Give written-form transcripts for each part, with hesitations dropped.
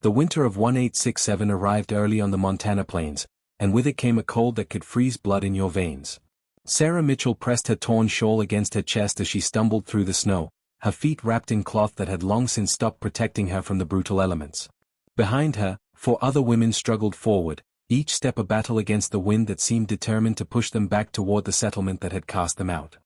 The winter of 1867 arrived early on the Montana plains, and with it came a cold that could freeze blood in your veins. Sarah Mitchell pressed her torn shawl against her chest as she stumbled through the snow, her feet wrapped in cloth that had long since stopped protecting her from the brutal elements. Behind her, 4 other women struggled forward, each step a battle against the wind that seemed determined to push them back toward the settlement that had cast them out.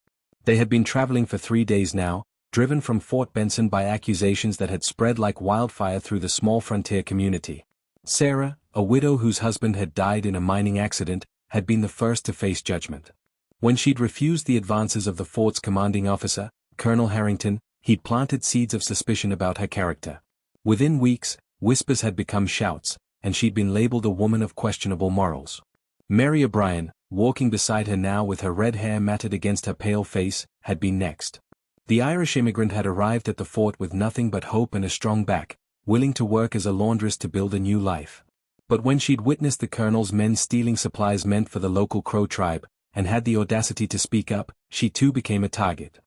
They had been traveling for 3 days now, driven from Fort Benson by accusations that had spread like wildfire through the small frontier community. Sarah, a widow whose husband had died in a mining accident, had been the first to face judgment. When she'd refused the advances of the fort's commanding officer, Colonel Harrington, he'd planted seeds of suspicion about her character. Within weeks, whispers had become shouts, and she'd been labeled a woman of questionable morals. Mary O'Brien, walking beside her now with her red hair matted against her pale face, had been next. The Irish immigrant had arrived at the fort with nothing but hope and a strong back, willing to work as a laundress to build a new life. But when she'd witnessed the colonel's men stealing supplies meant for the local Crow tribe, and had the audacity to speak up, she too became a target.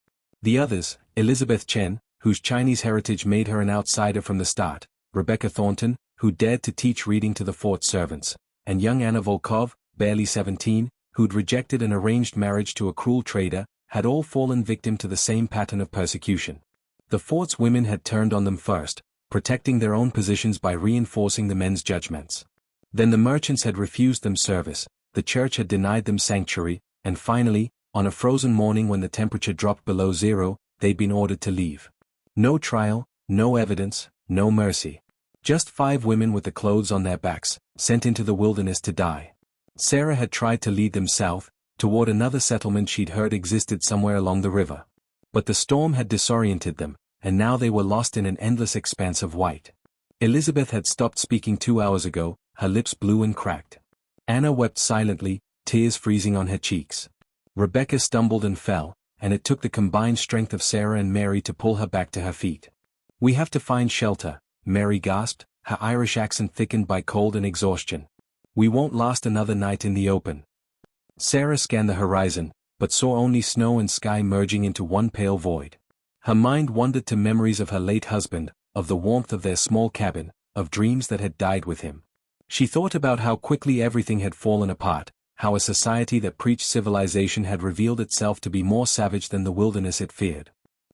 The others, Elizabeth Chen, whose Chinese heritage made her an outsider from the start, Rebecca Thornton, who dared to teach reading to the fort servants, and young Anna Volkov, barely 17, who'd rejected an arranged marriage to a cruel trader, had all fallen victim to the same pattern of persecution. The fort's women had turned on them first, protecting their own positions by reinforcing the men's judgments. Then the merchants had refused them service, the church had denied them sanctuary, and finally, on a frozen morning when the temperature dropped below 0, they'd been ordered to leave. No trial, no evidence, no mercy. Just 5 women with the clothes on their backs, sent into the wilderness to die. Sarah had tried to lead them south, toward another settlement she'd heard existed somewhere along the river. But the storm had disoriented them, and now they were lost in an endless expanse of white. Elizabeth had stopped speaking 2 hours ago, her lips blue and cracked. Anna wept silently, tears freezing on her cheeks. Rebecca stumbled and fell, and it took the combined strength of Sarah and Mary to pull her back to her feet. "We have to find shelter," Mary gasped, her Irish accent thickened by cold and exhaustion. "We won't last another night in the open." Sarah scanned the horizon, but saw only snow and sky merging into one pale void. Her mind wandered to memories of her late husband, of the warmth of their small cabin, of dreams that had died with him. She thought about how quickly everything had fallen apart, how a society that preached civilization had revealed itself to be more savage than the wilderness it feared.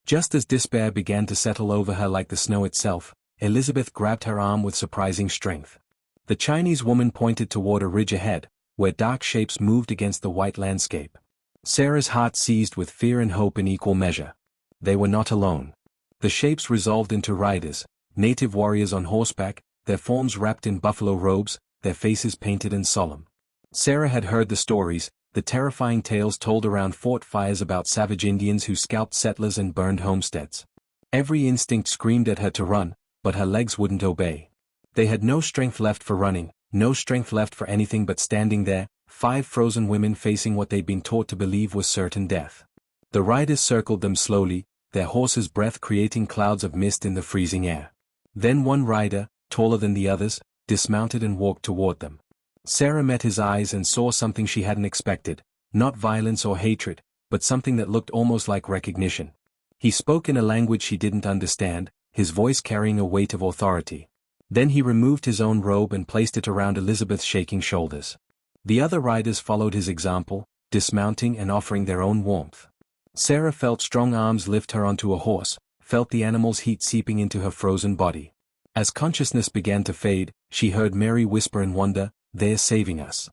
Just as despair began to settle over her like the snow itself, Elizabeth grabbed her arm with surprising strength. The Chinese woman pointed toward a ridge ahead, where dark shapes moved against the white landscape. Sarah's heart seized with fear and hope in equal measure. They were not alone. The shapes resolved into riders, native warriors on horseback, their forms wrapped in buffalo robes, their faces painted and solemn. Sarah had heard the stories, the terrifying tales told around fort fires about savage Indians who scalped settlers and burned homesteads. Every instinct screamed at her to run, but her legs wouldn't obey. They had no strength left for running, no strength left for anything but standing there, 5 frozen women facing what they'd been taught to believe was certain death. The riders circled them slowly, their horses' breath creating clouds of mist in the freezing air. Then one rider, taller than the others, dismounted and walked toward them. Sarah met his eyes and saw something she hadn't expected, not violence or hatred, but something that looked almost like recognition. He spoke in a language she didn't understand, his voice carrying a weight of authority. Then he removed his own robe and placed it around Elizabeth's shaking shoulders. The other riders followed his example, dismounting and offering their own warmth. Sarah felt strong arms lift her onto a horse, felt the animal's heat seeping into her frozen body. As consciousness began to fade, she heard Mary whisper in wonder, "They're saving us."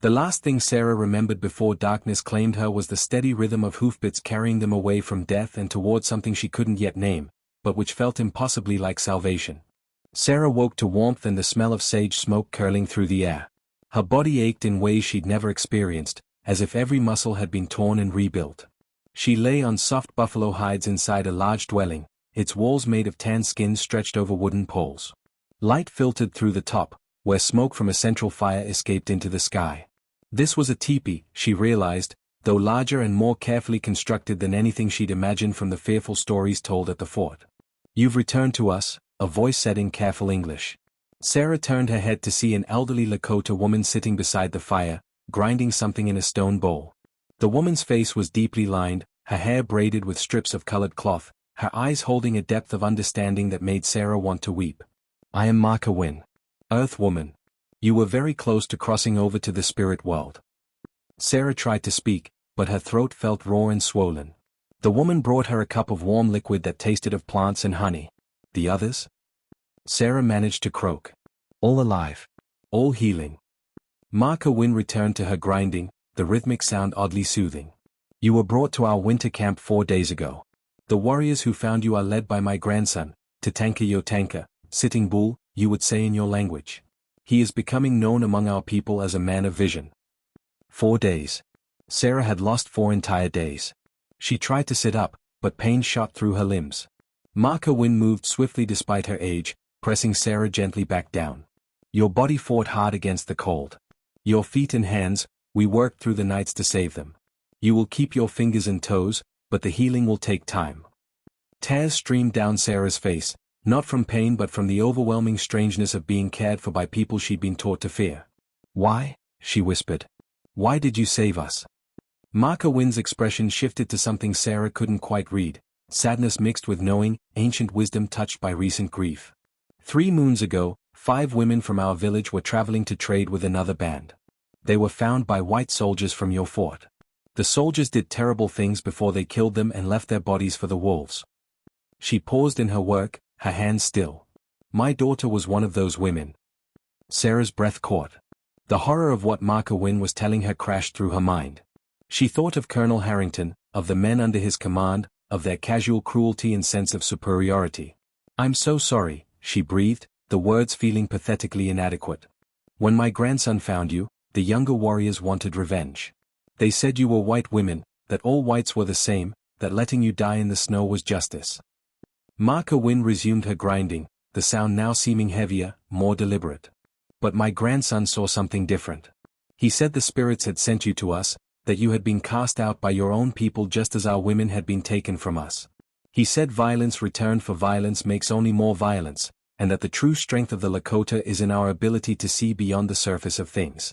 The last thing Sarah remembered before darkness claimed her was the steady rhythm of hoofbeats carrying them away from death and toward something she couldn't yet name, but which felt impossibly like salvation. Sarah woke to warmth and the smell of sage smoke curling through the air. Her body ached in ways she'd never experienced, as if every muscle had been torn and rebuilt. She lay on soft buffalo hides inside a large dwelling, its walls made of tan skins stretched over wooden poles. Light filtered through the top, where smoke from a central fire escaped into the sky. This was a teepee, she realized, though larger and more carefully constructed than anything she'd imagined from the fearful stories told at the fort. "You've returned to us," a voice said in careful English. Sarah turned her head to see an elderly Lakota woman sitting beside the fire, grinding something in a stone bowl. The woman's face was deeply lined, her hair braided with strips of colored cloth, her eyes holding a depth of understanding that made Sarah want to weep. I am Marka Win. Earth woman. You were very close to crossing over to the spirit world. Sarah tried to speak, but her throat felt raw and swollen. The woman brought her a cup of warm liquid that tasted of plants and honey. The others? Sarah managed to croak. All alive. All healing. Marka Win returned to her grinding, the rhythmic sound oddly soothing. You were brought to our winter camp 4 days ago. The warriors who found you are led by my grandson, Tatanka Yotanka, Sitting Bull, you would say in your language. He is becoming known among our people as a man of vision. 4 days. Sarah had lost 4 entire days. She tried to sit up, but pain shot through her limbs. Marka Win moved swiftly despite her age, pressing Sarah gently back down. Your body fought hard against the cold. Your feet and hands, we worked through the nights to save them. You will keep your fingers and toes, but the healing will take time. Tears streamed down Sarah's face, not from pain but from the overwhelming strangeness of being cared for by people she'd been taught to fear. Why? She whispered. Why did you save us? Marka Win's expression shifted to something Sarah couldn't quite read, sadness mixed with knowing, ancient wisdom touched by recent grief. 3 moons ago, 5 women from our village were traveling to trade with another band. They were found by white soldiers from your fort. The soldiers did terrible things before they killed them and left their bodies for the wolves. She paused in her work, her hands still. My daughter was one of those women. Sarah's breath caught. The horror of what Marka Win was telling her crashed through her mind. She thought of Colonel Harrington, of the men under his command, of their casual cruelty and sense of superiority. I'm so sorry, she breathed, the words feeling pathetically inadequate. When my grandson found you, the younger warriors wanted revenge. They said you were white women, that all whites were the same, that letting you die in the snow was justice. Marka Win resumed her grinding, the sound now seeming heavier, more deliberate. But my grandson saw something different. He said the spirits had sent you to us, that you had been cast out by your own people just as our women had been taken from us. He said violence returned for violence makes only more violence, and that the true strength of the Lakota is in our ability to see beyond the surface of things.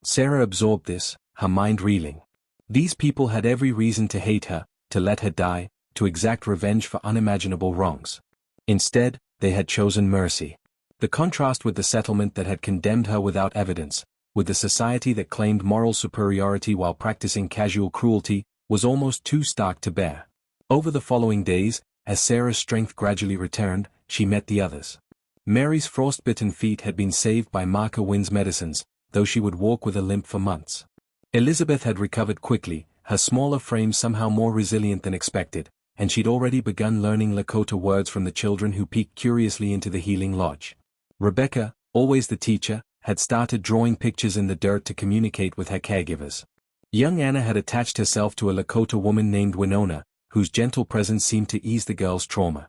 Sarah absorbed this, her mind reeling. These people had every reason to hate her, to let her die, to exact revenge for unimaginable wrongs. Instead, they had chosen mercy. The contrast with the settlement that had condemned her without evidence, with the society that claimed moral superiority while practicing casual cruelty, was almost too stark to bear. Over the following days, as Sarah's strength gradually returned, she met the others. Mary's frostbitten feet had been saved by Marka Win's medicines, though she would walk with a limp for months. Elizabeth had recovered quickly, her smaller frame somehow more resilient than expected, and she'd already begun learning Lakota words from the children who peeked curiously into the healing lodge. Rebecca, always the teacher, had started drawing pictures in the dirt to communicate with her caregivers. Young Anna had attached herself to a Lakota woman named Winona, whose gentle presence seemed to ease the girls' trauma.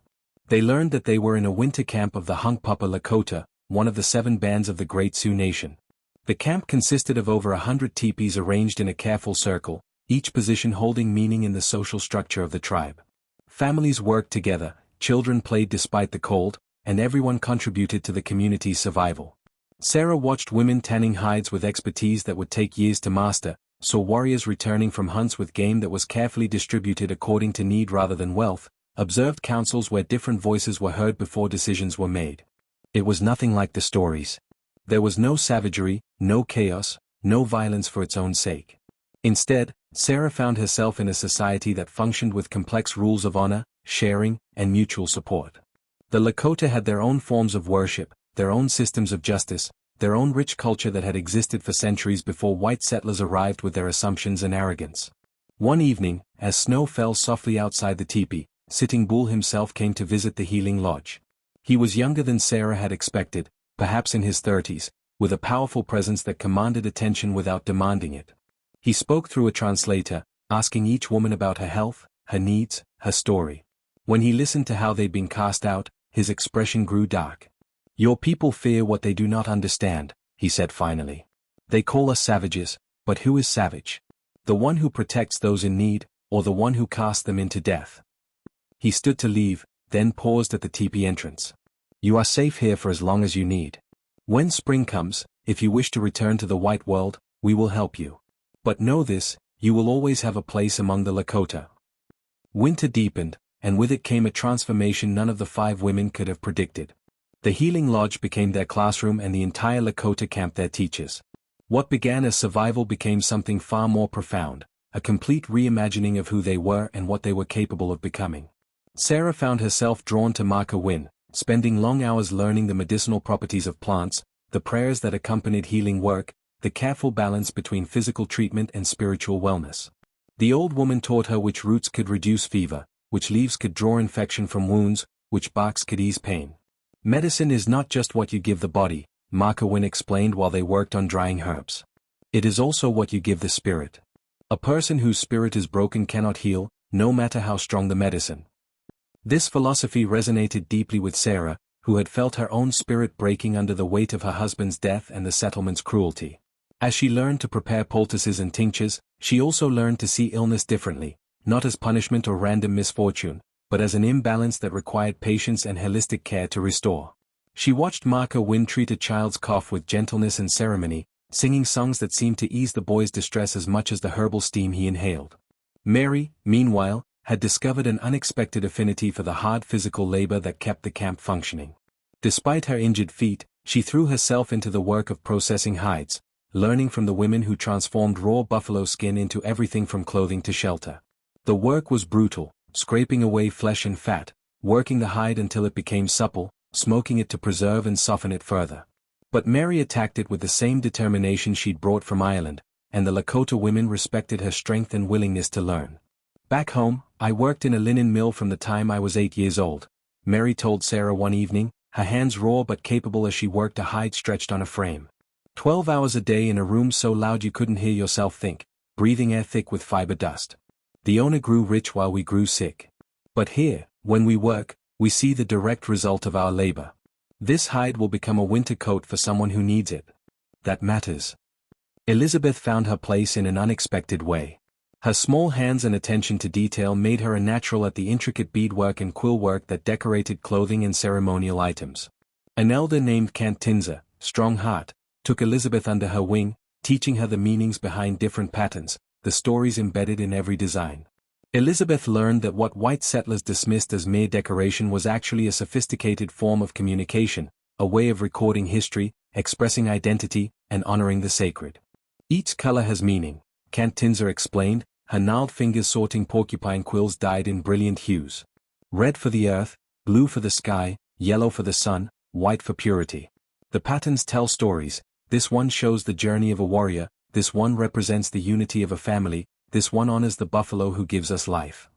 They learned that they were in a winter camp of the Hunkpapa Lakota, one of the 7 bands of the Great Sioux Nation. The camp consisted of over 100 teepees arranged in a careful circle, each position holding meaning in the social structure of the tribe. Families worked together, children played despite the cold, and everyone contributed to the community's survival. Sarah watched women tanning hides with expertise that would take years to master, saw warriors returning from hunts with game that was carefully distributed according to need rather than wealth, observed councils where different voices were heard before decisions were made. It was nothing like the stories. There was no savagery, no chaos, no violence for its own sake. Instead, Sarah found herself in a society that functioned with complex rules of honor, sharing, and mutual support. The Lakota had their own forms of worship, their own systems of justice, their own rich culture that had existed for centuries before white settlers arrived with their assumptions and arrogance. One evening, as snow fell softly outside the teepee, Sitting Bull himself came to visit the healing lodge. He was younger than Sarah had expected, perhaps in his 30s, with a powerful presence that commanded attention without demanding it. He spoke through a translator, asking each woman about her health, her needs, her story. When he listened to how they'd been cast out, his expression grew dark. Your people fear what they do not understand, he said finally. They call us savages, but who is savage? The one who protects those in need, or the one who casts them into death? He stood to leave, then paused at the teepee entrance. You are safe here for as long as you need. When spring comes, if you wish to return to the white world, we will help you. But know this, you will always have a place among the Lakota. Winter deepened, and with it came a transformation none of the 5 women could have predicted. The Healing Lodge became their classroom and the entire Lakota camp their teachers. What began as survival became something far more profound, a complete reimagining of who they were and what they were capable of becoming. Sarah found herself drawn to Marka Wynn, spending long hours learning the medicinal properties of plants, the prayers that accompanied healing work, the careful balance between physical treatment and spiritual wellness. The old woman taught her which roots could reduce fever, which leaves could draw infection from wounds, which barks could ease pain. Medicine is not just what you give the body, Marka Wynn explained while they worked on drying herbs. It is also what you give the spirit. A person whose spirit is broken cannot heal, no matter how strong the medicine. This philosophy resonated deeply with Sarah, who had felt her own spirit breaking under the weight of her husband's death and the settlement's cruelty. As she learned to prepare poultices and tinctures, she also learned to see illness differently, not as punishment or random misfortune, but as an imbalance that required patience and holistic care to restore. She watched Marka Wynn treat a child's cough with gentleness and ceremony, singing songs that seemed to ease the boy's distress as much as the herbal steam he inhaled. Mary, meanwhile, had discovered an unexpected affinity for the hard physical labor that kept the camp functioning. Despite her injured feet, she threw herself into the work of processing hides, learning from the women who transformed raw buffalo skin into everything from clothing to shelter. The work was brutal, scraping away flesh and fat, working the hide until it became supple, smoking it to preserve and soften it further. But Mary attacked it with the same determination she'd brought from Ireland, and the Lakota women respected her strength and willingness to learn. Back home, I worked in a linen mill from the time I was 8 years old, Mary told Sarah one evening, her hands raw but capable as she worked a hide stretched on a frame. 12 hours a day in a room so loud you couldn't hear yourself think, breathing air thick with fiber dust. The owner grew rich while we grew sick. But here, when we work, we see the direct result of our labor. This hide will become a winter coat for someone who needs it. That matters. Elizabeth found her place in an unexpected way. Her small hands and attention to detail made her a natural at the intricate beadwork and quill work that decorated clothing and ceremonial items. An elder named Kant Tinzer, Strong Heart, took Elizabeth under her wing, teaching her the meanings behind different patterns, the stories embedded in every design. Elizabeth learned that what white settlers dismissed as mere decoration was actually a sophisticated form of communication, a way of recording history, expressing identity, and honoring the sacred. Each color has meaning, Kant Tinzer explained, her gnarled fingers sorting porcupine quills dyed in brilliant hues. Red for the earth, blue for the sky, yellow for the sun, white for purity. The patterns tell stories. This one shows the journey of a warrior, this one represents the unity of a family, this one honors the buffalo who gives us life.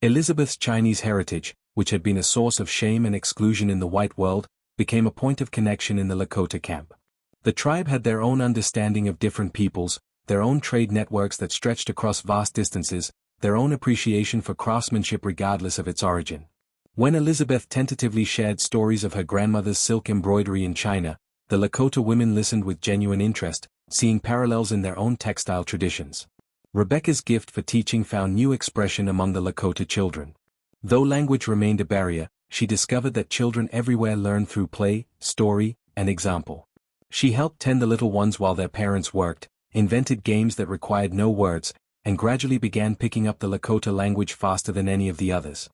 Elizabeth's Chinese heritage, which had been a source of shame and exclusion in the white world, became a point of connection in the Lakota camp. The tribe had their own understanding of different peoples, their own trade networks that stretched across vast distances, their own appreciation for craftsmanship regardless of its origin. When Elizabeth tentatively shared stories of her grandmother's silk embroidery in China, the Lakota women listened with genuine interest, seeing parallels in their own textile traditions. Rebecca's gift for teaching found new expression among the Lakota children. Though language remained a barrier, she discovered that children everywhere learn through play, story, and example. She helped tend the little ones while their parents worked, invented games that required no words, and gradually began picking up the Lakota language faster than any of the others.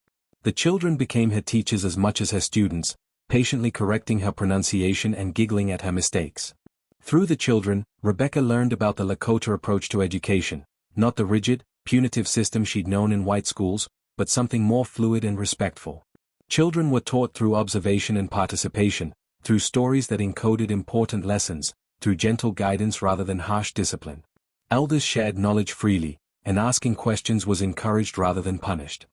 The children became her teachers as much as her students, patiently correcting her pronunciation and giggling at her mistakes. Through the children, Rebecca learned about the Lakota approach to education, not the rigid, punitive system she'd known in white schools, but something more fluid and respectful. Children were taught through observation and participation, through stories that encoded important lessons, through gentle guidance rather than harsh discipline. Elders shared knowledge freely, and asking questions was encouraged rather than punished.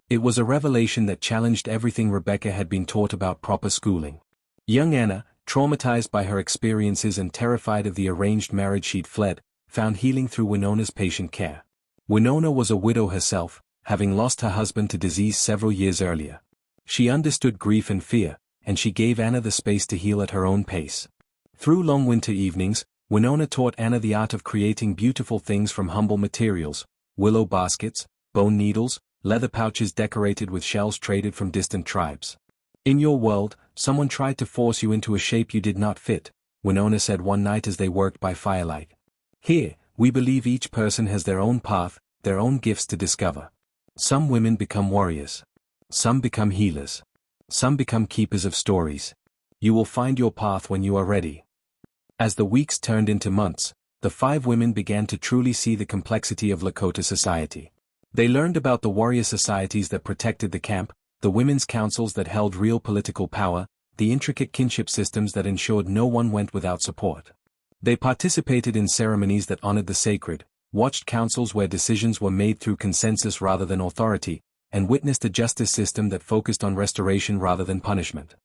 It was a revelation that challenged everything Rebecca had been taught about proper schooling. Young Anna, traumatized by her experiences and terrified of the arranged marriage she'd fled, found healing through Winona's patient care. Winona was a widow herself, having lost her husband to disease several years earlier. She understood grief and fear, and she gave Anna the space to heal at her own pace. Through long winter evenings, Winona taught Anna the art of creating beautiful things from humble materials: willow baskets, bone needles, leather pouches decorated with shells traded from distant tribes. "In your world, someone tried to force you into a shape you did not fit," Winona said one night as they worked by firelight. "Here, we believe each person has their own path, their own gifts to discover. Some women become warriors. Some become healers. Some become keepers of stories. You will find your path when you are ready. As the weeks turned into months, the 5 women began to truly see the complexity of Lakota society. They learned about the warrior societies that protected the camp, the women's councils that held real political power, the intricate kinship systems that ensured no one went without support. They participated in ceremonies that honored the sacred, watched councils where decisions were made through consensus rather than authority, and witnessed a justice system that focused on restoration rather than punishment.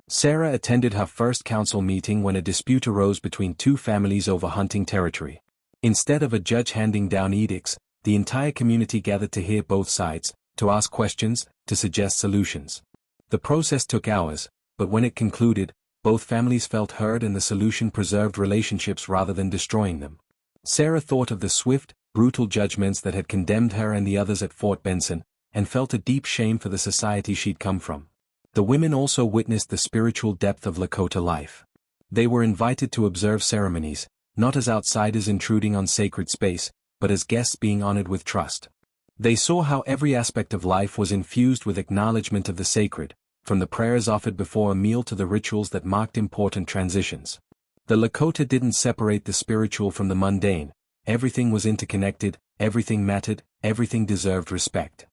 Sarah attended her first council meeting when a dispute arose between 2 families over hunting territory. Instead of a judge handing down edicts, the entire community gathered to hear both sides, to ask questions, to suggest solutions. The process took hours, but when it concluded, both families felt heard and the solution preserved relationships rather than destroying them. Sarah thought of the swift, brutal judgments that had condemned her and the others at Fort Benson, and felt a deep shame for the society she'd come from. The women also witnessed the spiritual depth of Lakota life. They were invited to observe ceremonies, not as outsiders intruding on sacred space, but as guests being honored with trust. They saw how every aspect of life was infused with acknowledgement of the sacred, from the prayers offered before a meal to the rituals that marked important transitions. The Lakota didn't separate the spiritual from the mundane. Everything was interconnected, everything mattered, everything deserved respect.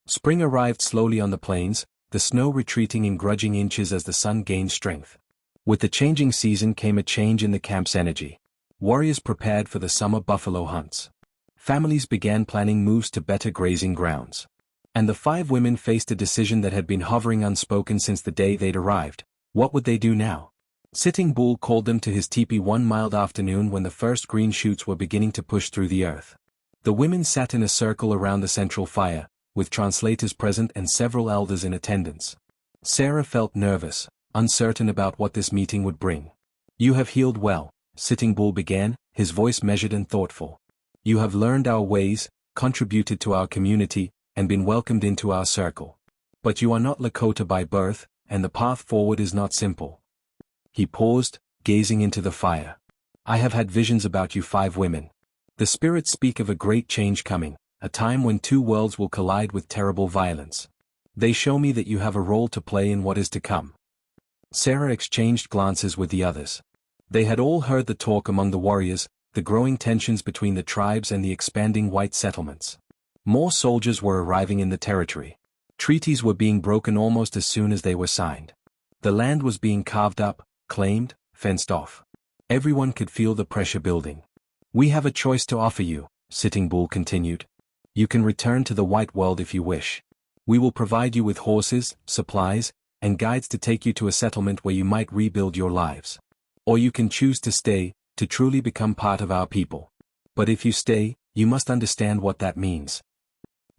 Spring arrived slowly on the plains, the snow retreating in grudging inches as the sun gained strength. With the changing season came a change in the camp's energy. Warriors prepared for the summer buffalo hunts. Families began planning moves to better grazing grounds. And the 5 women faced a decision that had been hovering unspoken since the day they'd arrived. What would they do now? Sitting Bull called them to his teepee one mild afternoon when the first green shoots were beginning to push through the earth. The women sat in a circle around the central fire, with translators present and several elders in attendance. Sarah felt nervous, uncertain about what this meeting would bring. "You have healed well," Sitting Bull began, his voice measured and thoughtful. "You have learned our ways, contributed to our community, and been welcomed into our circle. But you are not Lakota by birth, and the path forward is not simple." He paused, gazing into the fire. "I have had visions about you 5 women. The spirits speak of a great change coming, a time when 2 worlds will collide with terrible violence. They show me that you have a role to play in what is to come." Sarah exchanged glances with the others. They had all heard the talk among the warriors, the growing tensions between the tribes and the expanding white settlements. More soldiers were arriving in the territory. Treaties were being broken almost as soon as they were signed. The land was being carved up, claimed, fenced off. Everyone could feel the pressure building. "We have a choice to offer you," Sitting Bull continued. "You can return to the white world if you wish. We will provide you with horses, supplies, and guides to take you to a settlement where you might rebuild your lives. Or you can choose to stay, to truly become part of our people. But if you stay, you must understand what that means."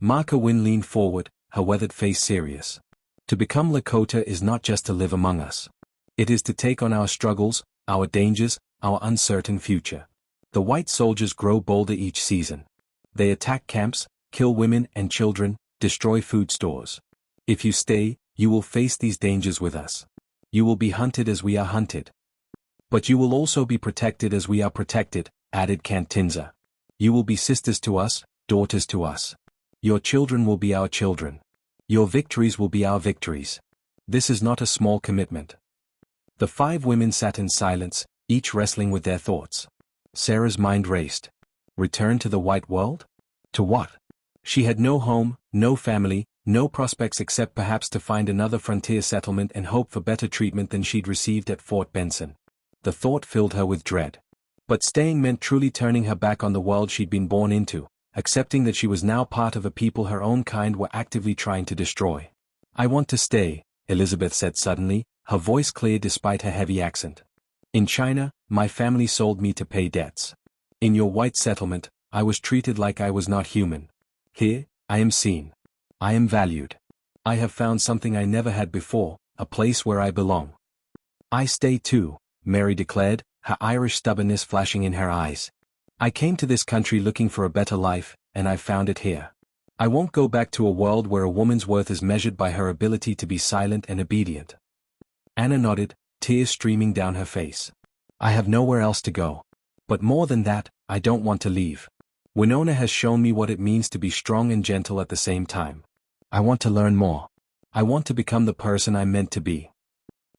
Marka Wynn leaned forward, her weathered face serious. "To become Lakota is not just to live among us. It is to take on our struggles, our dangers, our uncertain future." The white soldiers grow bolder each season. They attack camps, kill women and children, destroy food stores. "If you stay, you will face these dangers with us. You will be hunted as we are hunted. But you will also be protected as we are protected," added Cantinza. "You will be sisters to us, daughters to us. Your children will be our children. Your victories will be our victories. This is not a small commitment." The 5 women sat in silence, each wrestling with their thoughts. Sarah's mind raced. Return to the white world? To what? She had no home, no family, no prospects except perhaps to find another frontier settlement and hope for better treatment than she'd received at Fort Benson. The thought filled her with dread. But staying meant truly turning her back on the world she'd been born into, accepting that she was now part of a people her own kind were actively trying to destroy. "I want to stay," Elizabeth said suddenly, her voice clear despite her heavy accent. "In China, my family sold me to pay debts. In your white settlement, I was treated like I was not human. Here, I am seen. I am valued. I have found something I never had before, a place where I belong." "I stay too," Mary declared, her Irish stubbornness flashing in her eyes. "I came to this country looking for a better life, and I found it here. I won't go back to a world where a woman's worth is measured by her ability to be silent and obedient." Anna nodded, tears streaming down her face. "I have nowhere else to go. But more than that, I don't want to leave. Winona has shown me what it means to be strong and gentle at the same time. I want to learn more. I want to become the person I'm meant to be."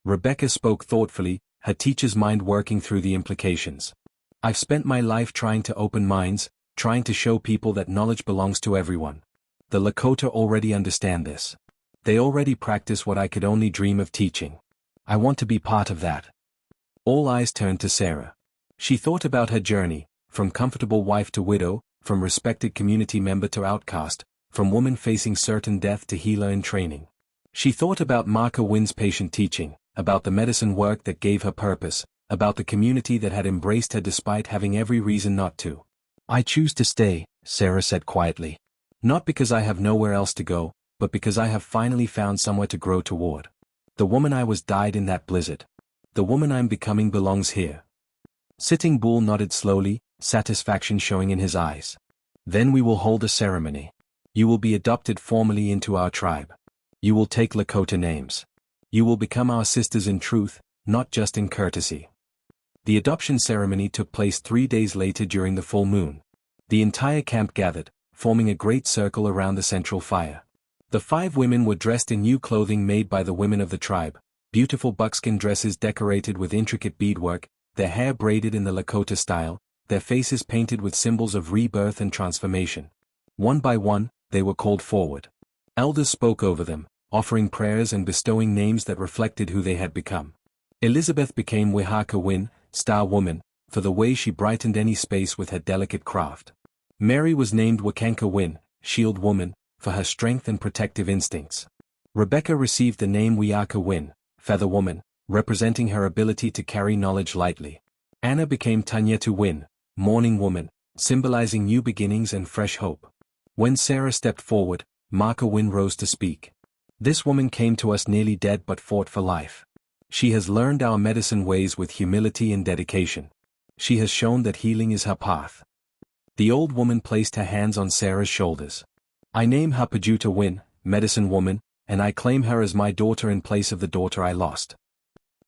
Rebecca spoke thoughtfully, her teacher's mind working through the implications. I've spent my life trying to open minds, trying to show people that knowledge belongs to everyone. The Lakota already understand this. They already practice what I could only dream of teaching. I want to be part of that. All eyes turned to Sarah. She thought about her journey, from comfortable wife to widow, from respected community member to outcast, from woman facing certain death to healer in training. She thought about Marka Wynn's patient teaching, about the medicine work that gave her purpose, about the community that had embraced her despite having every reason not to. I choose to stay, Sarah said quietly. Not because I have nowhere else to go, but because I have finally found somewhere to grow toward. The woman I was died in that blizzard. The woman I'm becoming belongs here. Sitting Bull nodded slowly, satisfaction showing in his eyes. Then we will hold a ceremony. You will be adopted formally into our tribe. You will take Lakota names. You will become our sisters in truth, not just in courtesy. The adoption ceremony took place 3 days later during the full moon. The entire camp gathered, forming a great circle around the central fire. The 5 women were dressed in new clothing made by the women of the tribe, beautiful buckskin dresses decorated with intricate beadwork, their hair braided in the Lakota style, their faces painted with symbols of rebirth and transformation. One by one, they were called forward. Elders spoke over them, offering prayers and bestowing names that reflected who they had become. Elizabeth became Wihaka Wynn, Star Woman, for the way she brightened any space with her delicate craft. Mary was named Wakanka Wynn, Shield Woman, for her strength and protective instincts. Rebecca received the name Wiaka Wynn, Feather Woman, representing her ability to carry knowledge lightly. Anna became Tanyetu Wynn, Morning Woman, symbolizing new beginnings and fresh hope. When Sarah stepped forward, Marka Wynn rose to speak. This woman came to us nearly dead but fought for life. She has learned our medicine ways with humility and dedication. She has shown that healing is her path. The old woman placed her hands on Sarah's shoulders. I name her Pajuta Wynn, Medicine Woman, and I claim her as my daughter in place of the daughter I lost.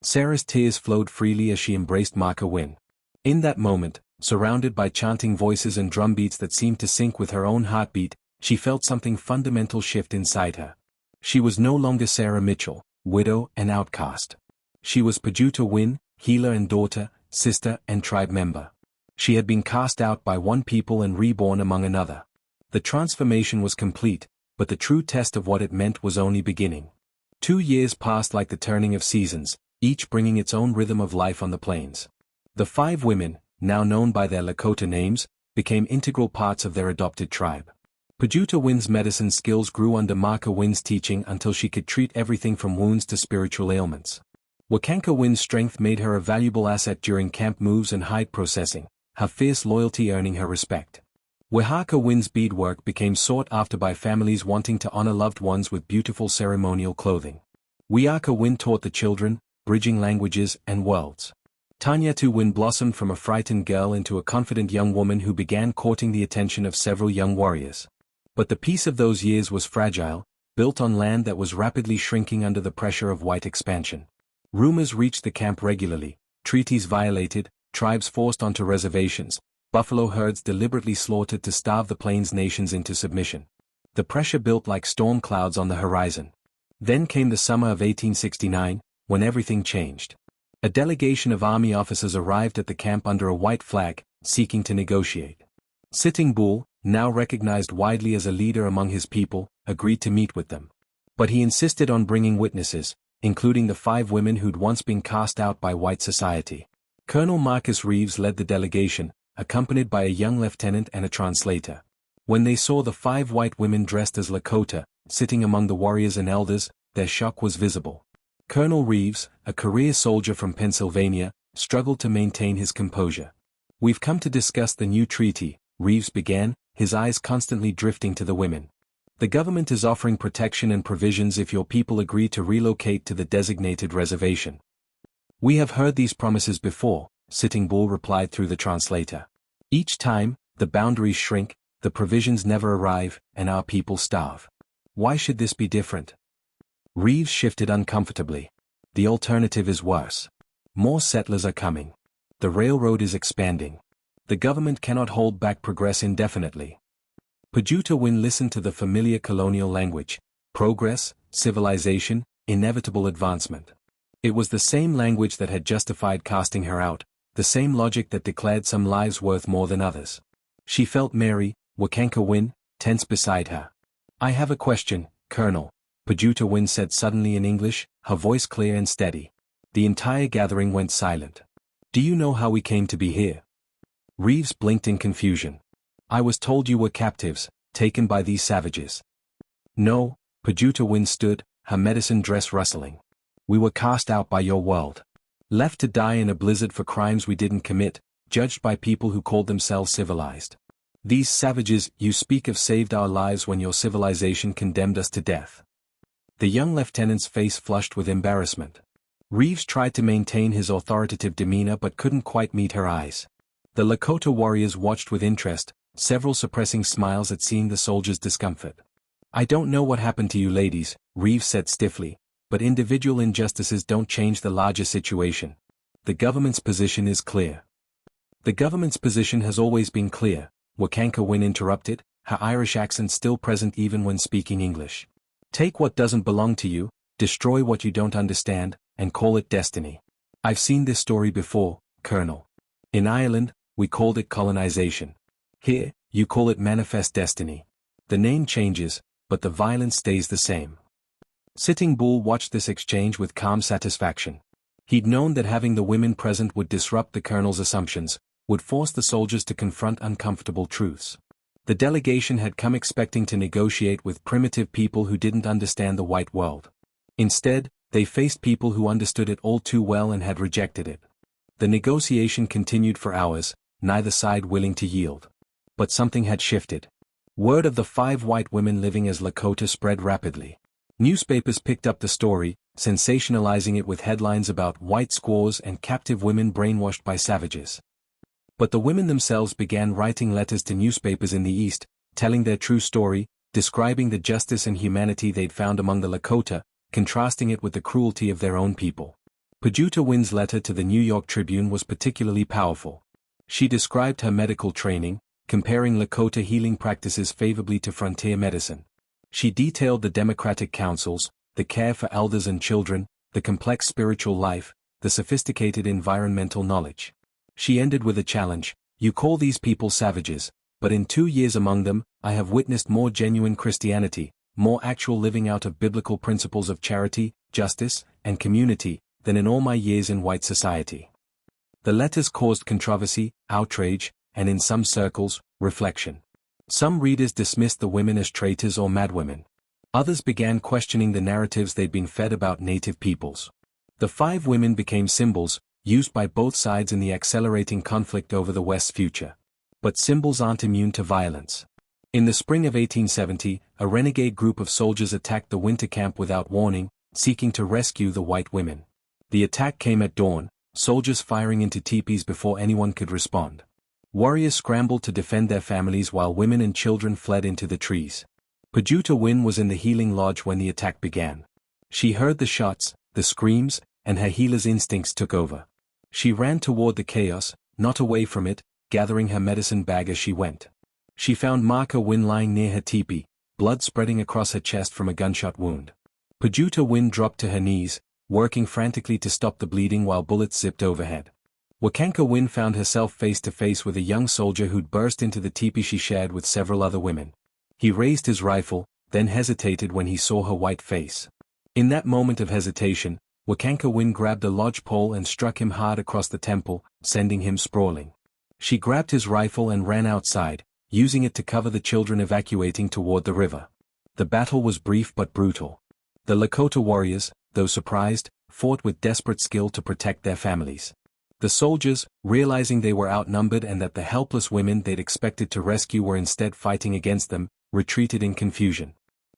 Sarah's tears flowed freely as she embraced Marka Wynn. In that moment, surrounded by chanting voices and drum beats that seemed to sync with her own heartbeat, she felt something fundamental shift inside her. She was no longer Sarah Mitchell, widow and outcast. She was Pajuta Wynn, healer and daughter, sister and tribe member. She had been cast out by one people and reborn among another. The transformation was complete, but the true test of what it meant was only beginning. 2 years passed like the turning of seasons, each bringing its own rhythm of life on the plains. The 5 women, now known by their Lakota names, became integral parts of their adopted tribe. Pajuta Wynn's medicine skills grew under Marka Wynn's teaching until she could treat everything from wounds to spiritual ailments. Wakanka Wynn's strength made her a valuable asset during camp moves and hide processing, her fierce loyalty earning her respect. Wihaka Wynn's beadwork became sought after by families wanting to honor loved ones with beautiful ceremonial clothing. Wiaka Wynn taught the children, bridging languages and worlds. Tanyetu Wynn blossomed from a frightened girl into a confident young woman who began courting the attention of several young warriors. But the peace of those years was fragile, built on land that was rapidly shrinking under the pressure of white expansion. Rumors reached the camp regularly, treaties violated, tribes forced onto reservations, buffalo herds deliberately slaughtered to starve the Plains nations into submission. The pressure built like storm clouds on the horizon. Then came the summer of 1869, when everything changed. A delegation of army officers arrived at the camp under a white flag, seeking to negotiate. Sitting Bull, now recognized widely as a leader among his people, agreed to meet with them. But he insisted on bringing witnesses, including the 5 women who'd once been cast out by white society. Colonel Marcus Reeves led the delegation, accompanied by a young lieutenant and a translator. When they saw the 5 white women dressed as Lakota, sitting among the warriors and elders, their shock was visible. Colonel Reeves, a career soldier from Pennsylvania, struggled to maintain his composure. "We've come to discuss the new treaty," Reeves began, his eyes constantly drifting to the women. "The government is offering protection and provisions if your people agree to relocate to the designated reservation." "We have heard these promises before," Sitting Bull replied through the translator. "Each time, the boundaries shrink, the provisions never arrive, and our people starve. Why should this be different?" Reeves shifted uncomfortably. "The alternative is worse. More settlers are coming. The railroad is expanding. The government cannot hold back progress indefinitely." Pajuta Wynn listened to the familiar colonial language: progress, civilization, inevitable advancement. It was the same language that had justified casting her out, the same logic that declared some lives worth more than others. She felt Mary, Wakanka Win, tense beside her. "I have a question, Colonel," Pajuta Win said suddenly in English, her voice clear and steady. The entire gathering went silent. "Do you know how we came to be here?" Reeves blinked in confusion. "I was told you were captives, taken by these savages." "No," Pajuta Win stood, her medicine dress rustling. "We were cast out by your world. Left to die in a blizzard for crimes we didn't commit, judged by people who called themselves civilized. These savages you speak of saved our lives when your civilization condemned us to death." The young lieutenant's face flushed with embarrassment. Reeves tried to maintain his authoritative demeanor but couldn't quite meet her eyes. The Lakota warriors watched with interest, several suppressing smiles at seeing the soldiers' discomfort. "I don't know what happened to you ladies," Reeves said stiffly, "but individual injustices don't change the larger situation. The government's position is clear." "The government's position has always been clear," Wakanka Win interrupted, her Irish accent still present even when speaking English. "Take what doesn't belong to you, destroy what you don't understand, and call it destiny. I've seen this story before, Colonel. In Ireland, we called it colonization. Here, you call it manifest destiny. The name changes, but the violence stays the same." Sitting Bull watched this exchange with calm satisfaction. He'd known that having the women present would disrupt the colonel's assumptions, would force the soldiers to confront uncomfortable truths. The delegation had come expecting to negotiate with primitive people who didn't understand the white world. Instead, they faced people who understood it all too well and had rejected it. The negotiation continued for hours, neither side willing to yield. But something had shifted. Word of the 5 white women living as Lakota spread rapidly. Newspapers picked up the story, sensationalizing it with headlines about white squaws and captive women brainwashed by savages. But the women themselves began writing letters to newspapers in the East, telling their true story, describing the justice and humanity they'd found among the Lakota, contrasting it with the cruelty of their own people. Pajuta Win's letter to the New York Tribune was particularly powerful. She described her medical training, comparing Lakota healing practices favorably to frontier medicine. She detailed the democratic councils, the care for elders and children, the complex spiritual life, the sophisticated environmental knowledge. She ended with a challenge: "You call these people savages, but in 2 years among them, I have witnessed more genuine Christianity, more actual living out of biblical principles of charity, justice, and community, than in all my years in white society." The letters caused controversy, outrage, and in some circles, reflection. Some readers dismissed the women as traitors or madwomen. Others began questioning the narratives they'd been fed about native peoples. The 5 women became symbols, used by both sides in the accelerating conflict over the West's future. But symbols aren't immune to violence. In the spring of 1870, a renegade group of soldiers attacked the winter camp without warning, seeking to rescue the white women. The attack came at dawn, soldiers firing into teepees before anyone could respond. Warriors scrambled to defend their families while women and children fled into the trees. Pajuta Win was in the healing lodge when the attack began. She heard the shots, the screams, and her healer's instincts took over. She ran toward the chaos, not away from it, gathering her medicine bag as she went. She found Marka Win lying near her teepee, blood spreading across her chest from a gunshot wound. Pajuta Win dropped to her knees, working frantically to stop the bleeding while bullets zipped overhead. Wakanka Win found herself face to face with a young soldier who'd burst into the teepee she shared with several other women. He raised his rifle, then hesitated when he saw her white face. In that moment of hesitation, Wakanka Win grabbed a lodge pole and struck him hard across the temple, sending him sprawling. She grabbed his rifle and ran outside, using it to cover the children evacuating toward the river. The battle was brief but brutal. The Lakota warriors, though surprised, fought with desperate skill to protect their families. The soldiers, realizing they were outnumbered and that the helpless women they'd expected to rescue were instead fighting against them, retreated in confusion.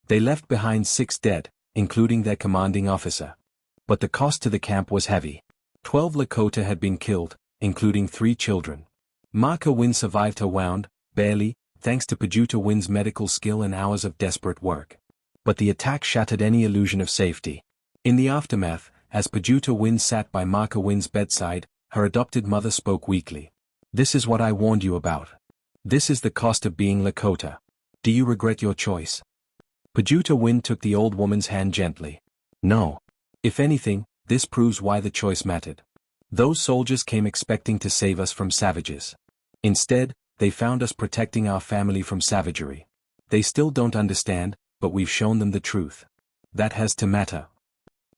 They left behind 6 dead, including their commanding officer. But the cost to the camp was heavy. 12 Lakota had been killed, including 3 children. Marka Win survived her wound, barely, thanks to Pajuta Win's medical skill and hours of desperate work. But the attack shattered any illusion of safety. In the aftermath, as Pajuta Win sat by Marka Win's bedside, her adopted mother spoke weakly. "This is what I warned you about. This is the cost of being Lakota. Do you regret your choice?" Pajuta Win took the old woman's hand gently. "No. If anything, This proves why the choice mattered. Those soldiers came expecting to save us from savages. Instead, they found us protecting our family from savagery. They still don't understand, but we've shown them the truth. That has to matter.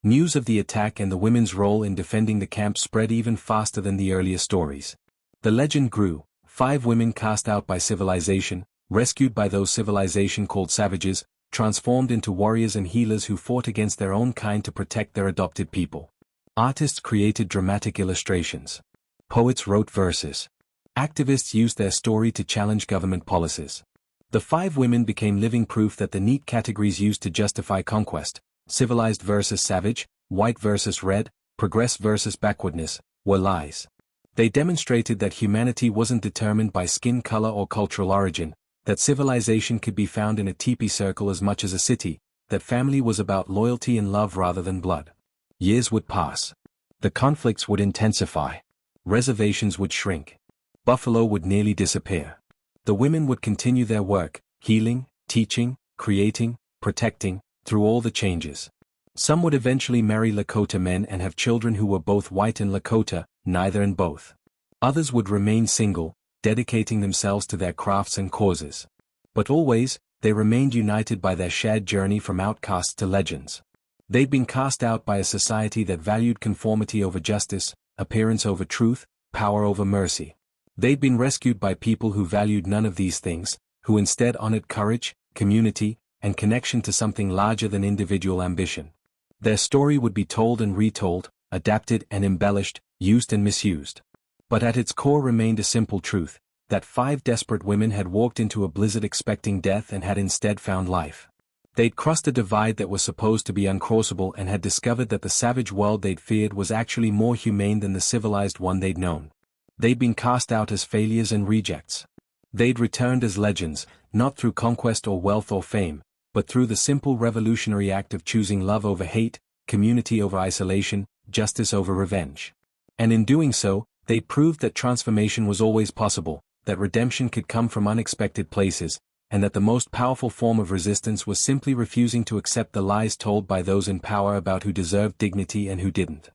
News of the attack and the women's role in defending the camp spread even faster than the earlier stories. The legend grew: 5 women cast out by civilization, rescued by those civilization called savages, transformed into warriors and healers who fought against their own kind to protect their adopted people. Artists created dramatic illustrations. Poets wrote verses. Activists used their story to challenge government policies. The 5 women became living proof that the neat categories used to justify conquest, civilized versus savage, white versus red, progress versus backwardness, were lies. They demonstrated that humanity wasn't determined by skin color or cultural origin, that civilization could be found in a teepee circle as much as a city, that family was about loyalty and love rather than blood. Years would pass. The conflicts would intensify. Reservations would shrink. Buffalo would nearly disappear. The women would continue their work, healing, teaching, creating, protecting, through all the changes. Some would eventually marry Lakota men and have children who were both white and Lakota, neither and both. Others would remain single, dedicating themselves to their crafts and causes. But always, they remained united by their shared journey from outcasts to legends. They'd been cast out by a society that valued conformity over justice, appearance over truth, power over mercy. They'd been rescued by people who valued none of these things, who instead honored courage, community, and connection to something larger than individual ambition. Their story would be told and retold, adapted and embellished, used and misused. But at its core remained a simple truth, that 5 desperate women had walked into a blizzard expecting death and had instead found life. They'd crossed a divide that was supposed to be uncrossable and had discovered that the savage world they'd feared was actually more humane than the civilized one they'd known. They'd been cast out as failures and rejects. They'd returned as legends, not through conquest or wealth or fame, but through the simple revolutionary act of choosing love over hate, community over isolation, justice over revenge. And in doing so, they proved that transformation was always possible, that redemption could come from unexpected places, and that the most powerful form of resistance was simply refusing to accept the lies told by those in power about who deserved dignity and who didn't.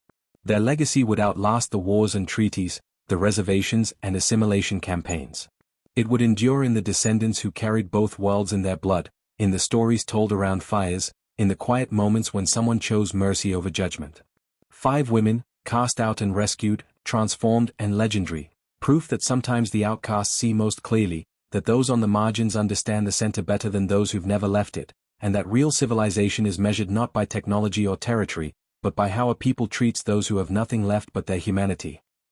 Their legacy would outlast the wars and treaties, the reservations and assimilation campaigns. It would endure in the descendants who carried both worlds in their blood, in the stories told around fires, in the quiet moments when someone chose mercy over judgment. 5 women, cast out and rescued, transformed and legendary, proof that sometimes the outcasts see most clearly, that those on the margins understand the center better than those who've never left it, and that real civilization is measured not by technology or territory, but by how a people treats those who have nothing left but their humanity.